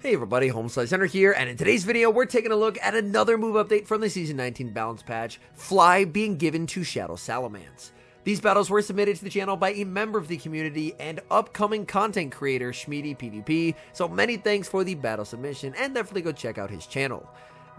Hey everybody, HomeSliceHenry here, and in today's video, we're taking a look at another move update from the Season 19 balance patch, Fly being given to Shadow Salamence. These battles were submitted to the channel by a member of the community and upcoming content creator, Schmeedy PvP, so many thanks for the battle submission, and definitely go check out his channel.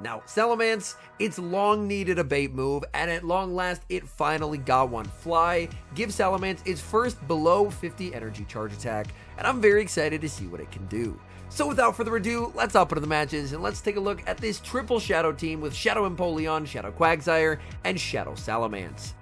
Now, Salamence, it's long needed a bait move, and at long last, it finally got one. Fly gives Salamence its first below 50 energy charge attack, and I'm very excited to see what it can do. So without further ado, let's hop into the matches, and let's take a look at this triple Shadow team with Shadow Empoleon, Shadow Quagsire, and Shadow Salamence.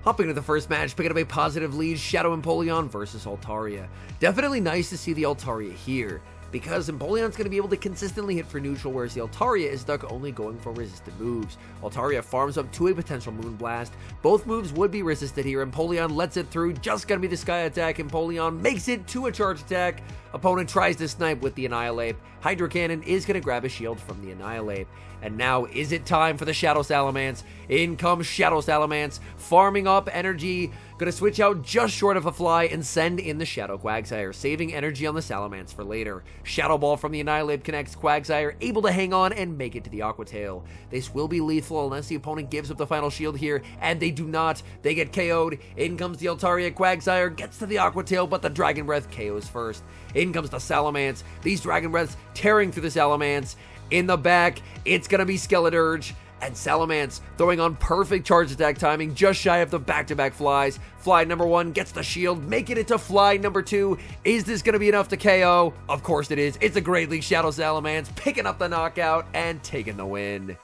Hopping into the first match, picking up a positive lead, Shadow Empoleon versus Altaria. Definitely nice to see the Altaria here, because Empoleon's going to be able to consistently hit for neutral, whereas the Altaria is stuck only going for resisted moves. Altaria farms up to a potential Moonblast. Both moves would be resisted here. Empoleon lets it through, just going to be the Sky Attack. Empoleon makes it to a charge attack. Opponent tries to snipe with the Annihilate. Hydro Cannon is going to grab a shield from the Annihilate. And now, is it time for the Shadow Salamence? In comes Shadow Salamence, farming up energy. Gonna switch out just short of a Fly and send in the Shadow Quagsire, saving energy on the Salamence for later. Shadow Ball from the Annihilate connects Quagsire, able to hang on and make it to the Aqua Tail. This will be lethal unless the opponent gives up the final shield here, and they do not. They get KO'd. In comes the Altaria. Quagsire gets to the Aqua Tail, but the Dragon Breath KOs first. In comes the Salamence. These Dragon Breaths tearing through the Salamence. In the back, it's gonna be Skeledirge, and Salamence throwing on perfect charge attack timing, just shy of the back-to-back Flies. Fly number 1 gets the shield, making it to Fly number 2. Is this gonna be enough to KO? Of course it is. It's a Great League Shadow Salamence, picking up the knockout and taking the win.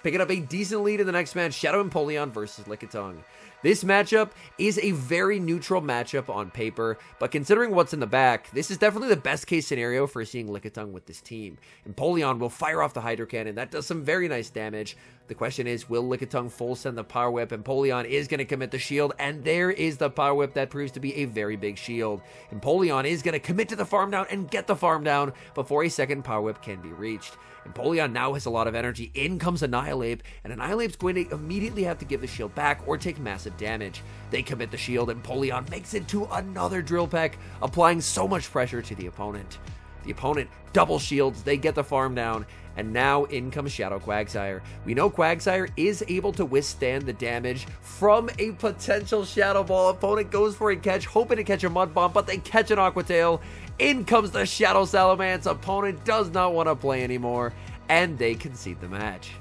Picking up a decent lead in the next match, Shadow Empoleon versus Lickitung. This matchup is a very neutral matchup on paper, but considering what's in the back, this is definitely the best case scenario for seeing Lickitung with this team. Empoleon will fire off the Hydro Cannon. That does some very nice damage. The question is, will Lickitung full send the Power Whip? Empoleon is going to commit the shield, and there is the Power Whip that proves to be a very big shield. Empoleon is going to commit to the farm down and get the farm down before a second Power Whip can be reached. Empoleon now has a lot of energy. In comes Annihilate, and Annihilate's going to immediately have to give the shield back or take massive damage. They commit the shield, and Empoleon makes it to another Drill Peck, applying so much pressure to the opponent. The opponent double shields, they get the farm down, and now in comes Shadow Quagsire. We know Quagsire is able to withstand the damage from a potential Shadow Ball. Opponent goes for a catch, hoping to catch a Mud Bomb, but they catch an Aqua Tail. In comes the Shadow Salamence. Opponent does not want to play anymore, and they concede the match.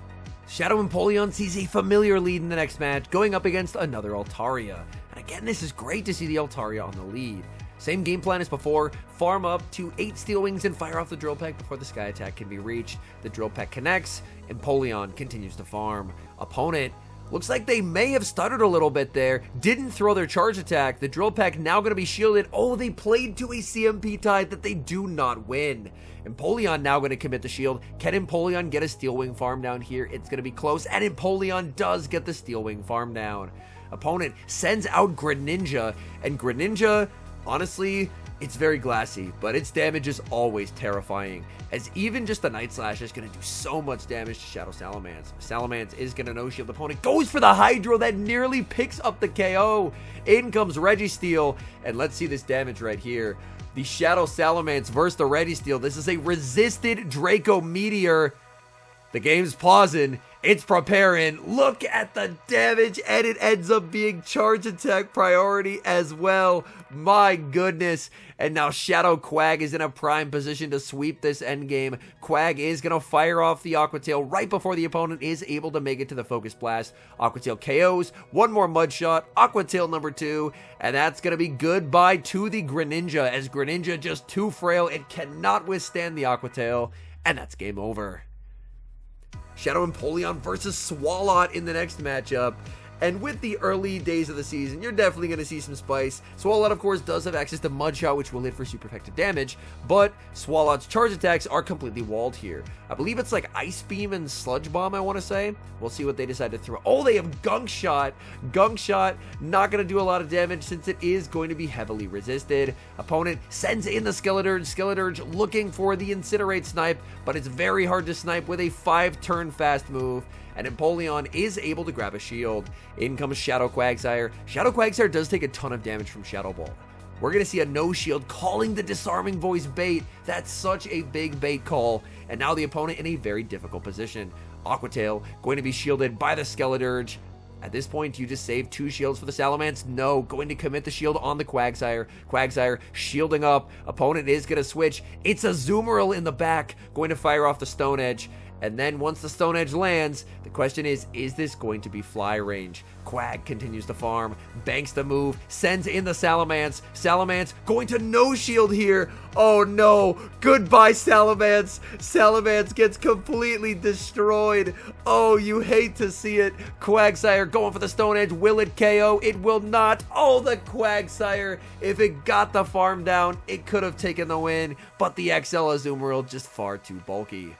Shadow Empoleon sees a familiar lead in the next match, going up against another Altaria. And again, this is great to see the Altaria on the lead. Same game plan as before, farm up to 8 Steel Wings and fire off the Drill Peck before the Sky Attack can be reached. The Drill Peck connects, Empoleon continues to farm. Opponent looks like they may have stuttered a little bit there, didn't throw their charge attack. The Drill Peck now going to be shielded. Oh, they played to a CMP tide that they do not win. Empoleon now going to commit the shield. Can Empoleon get a Steel Wing farm down here? It's going to be close, and Empoleon does get the Steel Wing farm down. Opponent sends out Greninja, and Greninja, honestly, it's very glassy, but its damage is always terrifying, as even just the Night Slash is going to do so much damage to Shadow Salamence. Salamence is going to no-shield. Opponent goes for the Hydro that nearly picks up the KO. In comes Registeel, and let's see this damage right here. The Shadow Salamence versus the Registeel. This is a resisted Draco Meteor. The game's pausing. It's preparing. Look at the damage, and it ends up being charge attack priority as well. My goodness. And now Shadow Quag is in a prime position to sweep this endgame. Quag is going to fire off the Aqua Tail right before the opponent is able to make it to the Focus Blast. Aqua Tail KOs, one more Mud Shot, Aqua Tail number 2, and that's going to be goodbye to the Greninja, as Greninja just too frail. It cannot withstand the Aqua Tail, and that's game over. Shadow Empoleon versus Swalot in the next matchup. And with the early days of the season, you're definitely going to see some spice. Swalot, of course, does have access to Mud Shot, which will hit for super effective damage, but Swalot's charge attacks are completely walled here. I believe it's like Ice Beam and Sludge Bomb, I want to say. We'll see what they decide to throw. Oh, they have Gunk Shot. Gunk Shot, not going to do a lot of damage since it is going to be heavily resisted. Opponent sends in the Skeledirge. Skeledirge looking for the Incinerate snipe, but it's very hard to snipe with a 5-turn fast move. And Empoleon is able to grab a shield. In comes Shadow Quagsire. Shadow Quagsire does take a ton of damage from Shadow Ball. we're going to see a no shield calling the disarming voice bait. That's such a big bait call. And now the opponent in a very difficult position. Aquatail going to be shielded by the Skeledirge. At this point, do you just save 2 shields for the Salamence? No, going to commit the shield on the Quagsire. Quagsire shielding up. Opponent is going to switch. It's a Azumarill in the back, going to fire off the Stone Edge. And then once the Stone Edge lands, the question is this going to be fly range? Quag continues to farm, banks the move, sends in the Salamence. Salamence going to no shield here. Oh no, goodbye Salamence. Salamence gets completely destroyed. Oh, you hate to see it. Quagsire going for the Stone Edge. Will it KO? It will not. Oh, the Quagsire. If it got the farm down, it could have taken the win, but the XL Azumarill just far too bulky.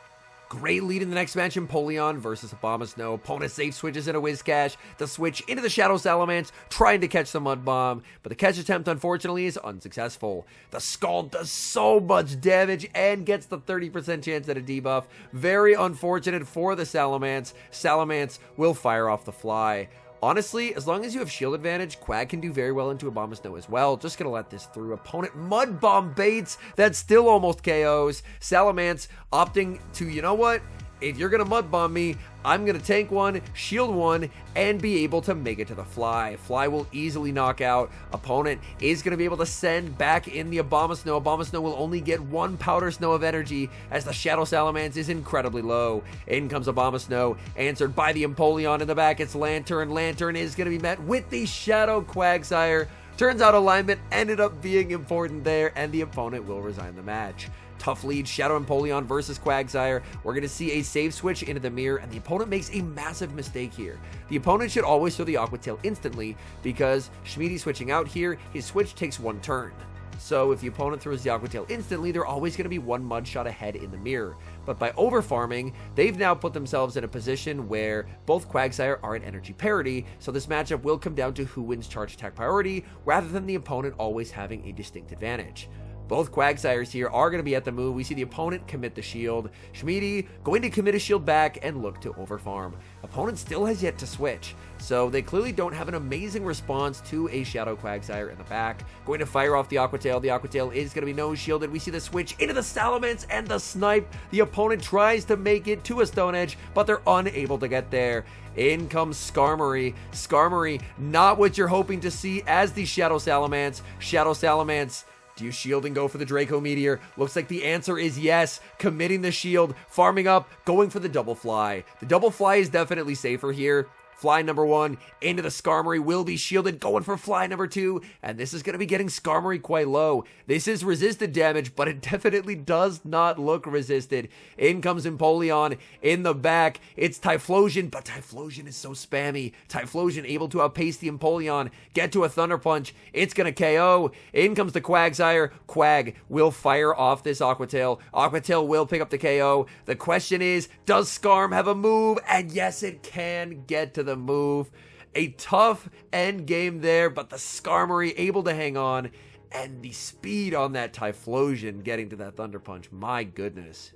Great lead in the next match, Empoleon versus Abomasnow. Opponent safe switches into Whiscash. The switch into the Shadow Salamence, trying to catch the Mud Bomb, but the catch attempt, unfortunately, is unsuccessful. The Scald does so much damage and gets the 30% chance at a debuff. Very unfortunate for the Salamence. Salamence will fire off the fly. Honestly, as long as you have shield advantage, Quag can do very well into Abomasnow as well. Just gonna let this through. Opponent Mud Bomb baits. That still almost KOs. Salamence opting to, you know what? If you're gonna Mud Bomb me, I'm gonna tank one, shield one, and be able to make it to the Fly. Fly will easily knock out. Opponent is gonna be able to send back in the Abomasnow. Abomasnow will only get 1 Powder Snow of energy as the Shadow Salamence is incredibly low. In comes Abomasnow, answered by the Empoleon in the back. It's Lantern. Lantern is gonna be met with the Shadow Quagsire. Turns out alignment ended up being important there, and the opponent will resign the match. Tough lead, Shadow Empoleon versus Quagsire. We're going to see a save switch into the mirror, and the opponent makes a massive mistake here. The opponent should always throw the Aquatail instantly, because Schmiede switching out here, his switch takes 1 turn. So if the opponent throws the Aquatail instantly, they're always going to be 1 mud shot ahead in the mirror. But by overfarming, they've now put themselves in a position where both Quagsire are at energy parity, so this matchup will come down to who wins charge attack priority, rather than the opponent always having a distinct advantage. Both Quagsires here are going to be at the move. We see the opponent commit the shield. Schmiede going to commit a shield back and look to overfarm. Opponent still has yet to switch, so they clearly don't have an amazing response to a Shadow Quagsire in the back. Going to fire off the Aquatail. The Aquatail is going to be no shielded. We see the switch into the Salamence and the snipe. The opponent tries to make it to a Stone Edge, but they're unable to get there. In comes Skarmory. Skarmory, not what you're hoping to see as the Shadow Salamence. Shadow Salamence, do you shield and go for the Draco Meteor? Looks like the answer is yes. Committing the shield, farming up, going for the double fly. The double fly is definitely safer here. Fly number 1 into the Skarmory will be shielded, going for fly number 2, and this is going to be getting Skarmory quite low. This is resisted damage, but it definitely does not look resisted. In comes Empoleon in the back. It's Typhlosion, but Typhlosion is so spammy. Typhlosion able to outpace the Empoleon, get to a Thunder Punch. It's going to KO. In comes the Quagsire. Quag will fire off this Aquatail. Aquatail will pick up the KO. The question is, does Skarm have a move? And yes, it can get to the move. A tough end game there, but the Skarmory able to hang on, and the speed on that Typhlosion getting to that Thunder Punch, my goodness.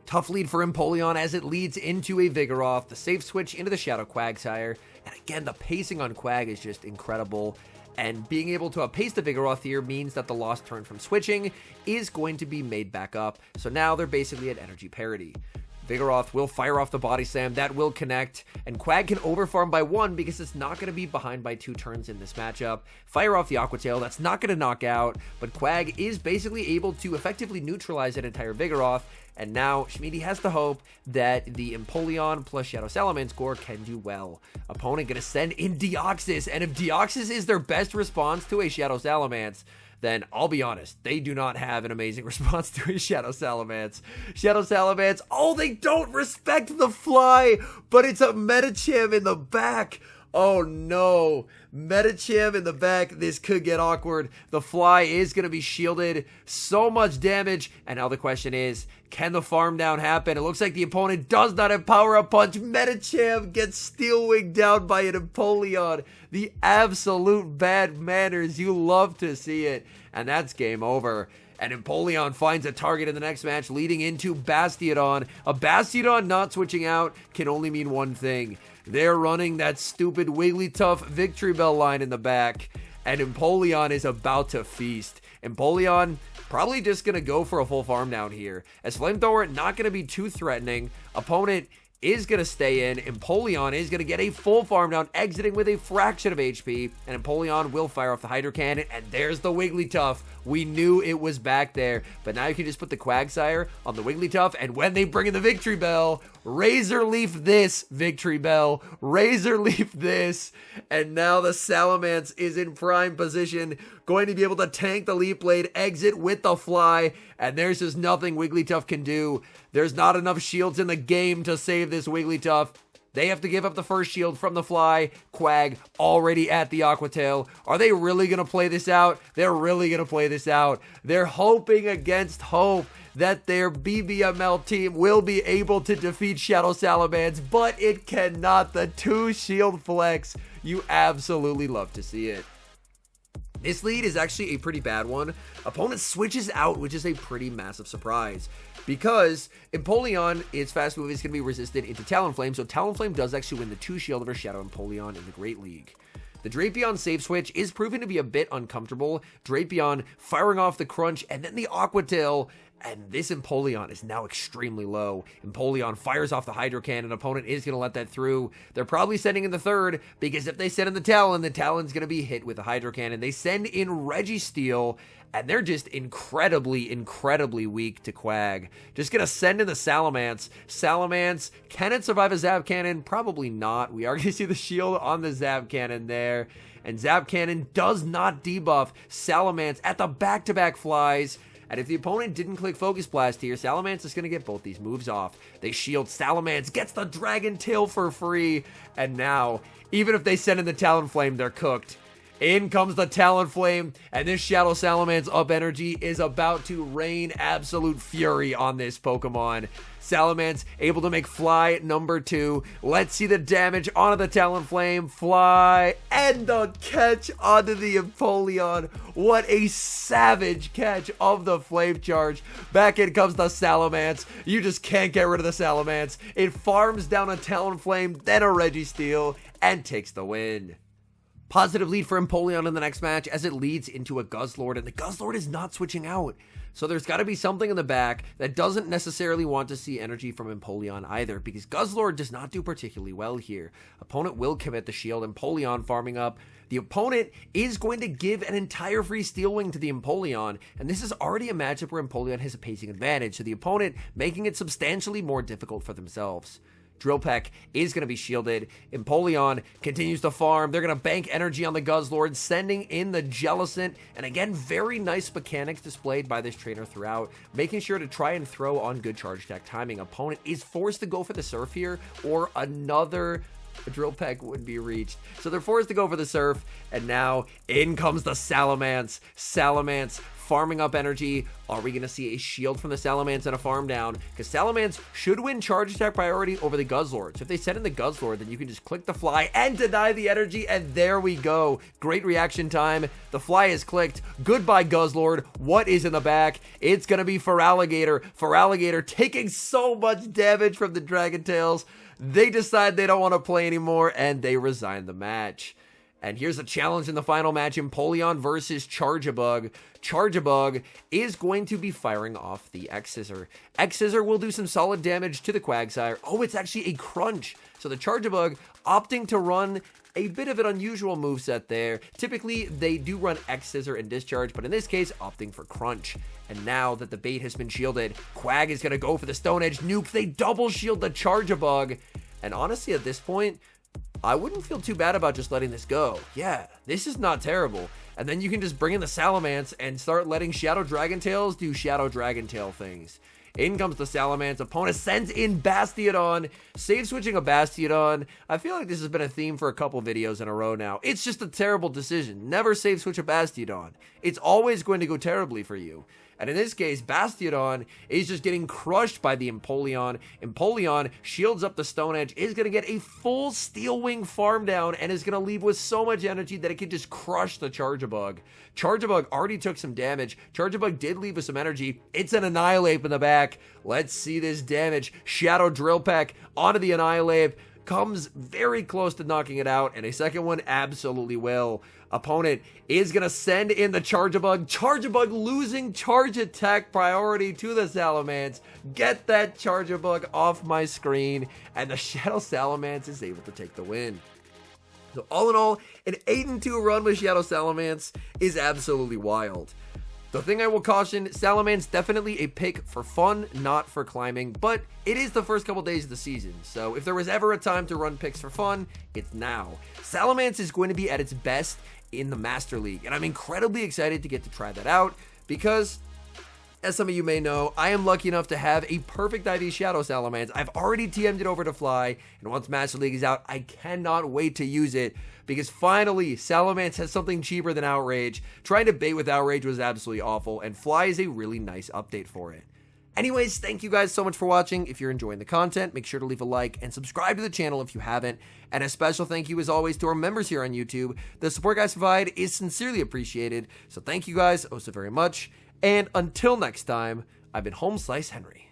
Tough lead for Empoleon as it leads into a Vigoroth, the safe switch into the Shadow Quagsire, and again, the pacing on Quag is just incredible, and being able to outpace the Vigoroth here means that the lost turn from switching is going to be made back up, so now they're basically at energy parity. Vigoroth will fire off the Body Slam. That will connect. And Quag can overfarm by 1 because it's not going to be behind by 2 turns in this matchup. Fire off the Aquatail. That's not going to knock out. But Quag is basically able to effectively neutralize an entire Vigoroth. And now Schmiede has the hope that the Empoleon plus Shadow Salamence core can do well. Opponent going to send in Deoxys. And if Deoxys is their best response to a Shadow Salamence, then I'll be honest, they do not have an amazing response to a Shadow Salamence. Shadow Salamence, oh, they don't respect the fly, but it's a Medicham in the back. Oh no, Medicham in the back. This could get awkward. The fly is going to be shielded. So much damage. And now the question is, can the farm down happen? It looks like the opponent does not have Power Up Punch. Medicham gets Steel Wing down by an Empoleon. The absolute bad manners. You love to see it. And that's game over. And Empoleon finds a target in the next match, leading into Bastiodon. A Bastiodon not switching out can only mean one thing. They're running that stupid Wigglytuff Victory Bell line in the back. and Empoleon is about to feast. Empoleon probably just going to go for a full farm down here, as Flamethrower not going to be too threatening. Opponent is going to stay in. Empoleon is going to get a full farm down, exiting with a fraction of HP, and Empoleon will fire off the Hydro Cannon, and there's the Wigglytuff. We knew it was back there, but now you can just put the Quagsire on the Wigglytuff, and when they bring in the Victory Bell, Razor Leaf this, Victory Bell, Razor Leaf this, and now the Salamence is in prime position, going to be able to tank the Leaf Blade, exit with the Fly, and there's just nothing Wigglytuff can do. There's not enough shields in the game to save this Wigglytuff. They have to give up the first shield from the Fly. Quag already at the Aqua Tail. Are they really going to play this out? They're really going to play this out. They're hoping against hope that their BBML team will be able to defeat Shadow Salamence, but it cannot. The 2 shield flex. You absolutely love to see it. This lead is actually a pretty bad one. Opponent switches out, which is a pretty massive surprise, because Empoleon is fast moving, is going to be resistant into Talonflame, so Talonflame does actually win the 2 shield over Shadow Empoleon in the Great League. The Drapion save switch is proving to be a bit uncomfortable. Drapion firing off the Crunch and then the Aqua Tail, and this Empoleon is now extremely low. Empoleon fires off the Hydro Cannon. Opponent is going to let that through. They're probably sending in the third, because if they send in the Talon's going to be hit with the Hydro Cannon. They send in Registeel, and they're just incredibly weak to Quag. Just going to send in the Salamence. Salamence, can it survive a Zap Cannon? Probably not. We are going to see the shield on the Zap Cannon there. And Zap Cannon does not debuff Salamence at the back-to-back flies. And if the opponent didn't click Focus Blast here, Salamence is going to get both these moves off. They shield. Salamence gets the Dragon Tail for free. And now, even if they send in the Talonflame, they're cooked. In comes the Talonflame, and this Shadow Salamence up energy is about to rain absolute fury on this Pokemon. Salamence able to make Fly number 2. Let's see the damage onto the Talonflame. Fly, and the catch onto the Empoleon. What a savage catch of the Flame Charge. Back in comes the Salamence. You just can't get rid of the Salamence. It farms down a Talonflame, then a Registeel, and takes the win. Positive lead for Empoleon in the next match as it leads into a Guzzlord, and the Guzzlord is not switching out. So there's got to be something in the back that doesn't necessarily want to see energy from Empoleon either, because Guzzlord does not do particularly well here. Opponent will commit the shield. Empoleon farming up. The opponent is going to give an entire free Steel Wing to the Empoleon, and this is already a matchup where Empoleon has a pacing advantage, so the opponent making it substantially more difficult for themselves. Drill Peck is going to be shielded. Empoleon continues to farm. They're going to bank energy on the Guzzlord, sending in the Jellicent. And again, very nice mechanics displayed by this trainer throughout, making sure to try and throw on good charge attack timing. Opponent is forced to go for the Surf here, or another Drill Peck would be reached. So they're forced to go for the Surf, and now in comes the Salamence. Salamence farming up energy. Are we going to see a shield from the Salamence and a farm down? Because Salamence should win charge attack priority over the Guzzlord. So if they send in the Guzzlord, then you can just click the Fly and deny the energy, and there we go. Great reaction time. The Fly is clicked. Goodbye, Guzzlord. What is in the back? It's going to be Feraligatr. Feraligatr taking so much damage from the Dragon Tails. They decide they don't want to play anymore, and they resign the match. And here's a challenge in the final match, Empoleon versus Charjabug. Charjabug is going to be firing off the X-Scissor. X-Scissor will do some solid damage to the Quagsire. Oh, it's actually a Crunch. So the Charjabug opting to run a bit of an unusual moveset there. Typically, they do run X-Scissor and Discharge, but in this case, opting for Crunch. And now that the bait has been shielded, Quag is going to go for the Stone Edge Nuke. They double shield the Charjabug. And honestly, at this point, I wouldn't feel too bad about just letting this go. Yeah, this is not terrible. And then you can just bring in the Salamence and start letting Shadow Dragon Tails do Shadow Dragon Tail things. In comes the Salamence. Opponent sends in Bastiodon. Save switching a Bastiodon. I feel like this has been a theme for a couple videos in a row now. It's just a terrible decision. Never save switch a Bastiodon. It's always going to go terribly for you. And in this case, Bastiodon is just getting crushed by the Empoleon. Empoleon shields up the Stone Edge, is going to get a full Steel Wing farm down, and is going to leave with so much energy that it can just crush the Charjabug. Charjabug already took some damage. Charjabug did leave with some energy. It's an Annihilate in the back. Let's see this damage. Shadow Drill Peck onto the Annihilate. comes very close to knocking it out, and a second one absolutely will. Opponent is going to send in the Charge-a-Bug. Charge-a-Bug losing charge attack priority to the Salamence. Get that Charge-a-Bug off my screen, and the Shadow Salamence is able to take the win. So all in all, an 8-2 run with Shadow Salamence is absolutely wild. The thing I will caution, Salamence definitely a pick for fun, not for climbing, but it is the first couple days of the season, so if there was ever a time to run picks for fun, it's now. Salamence is going to be at its best in the Master League, and I'm incredibly excited to get to try that out, because as some of you may know, I am lucky enough to have a perfect IV Shadow Salamence. I've already TM'd it over to Fly, and once Master League is out, I cannot wait to use it, because finally, Salamence has something cheaper than Outrage. Trying to bait with Outrage was absolutely awful, and Fly is a really nice update for it. Anyways, thank you guys so much for watching. If you're enjoying the content, make sure to leave a like and subscribe to the channel if you haven't. And a special thank you as always to our members here on YouTube. The support guys provide is sincerely appreciated, so thank you guys oh so very much. And until next time, I've been HomeSliceHenry.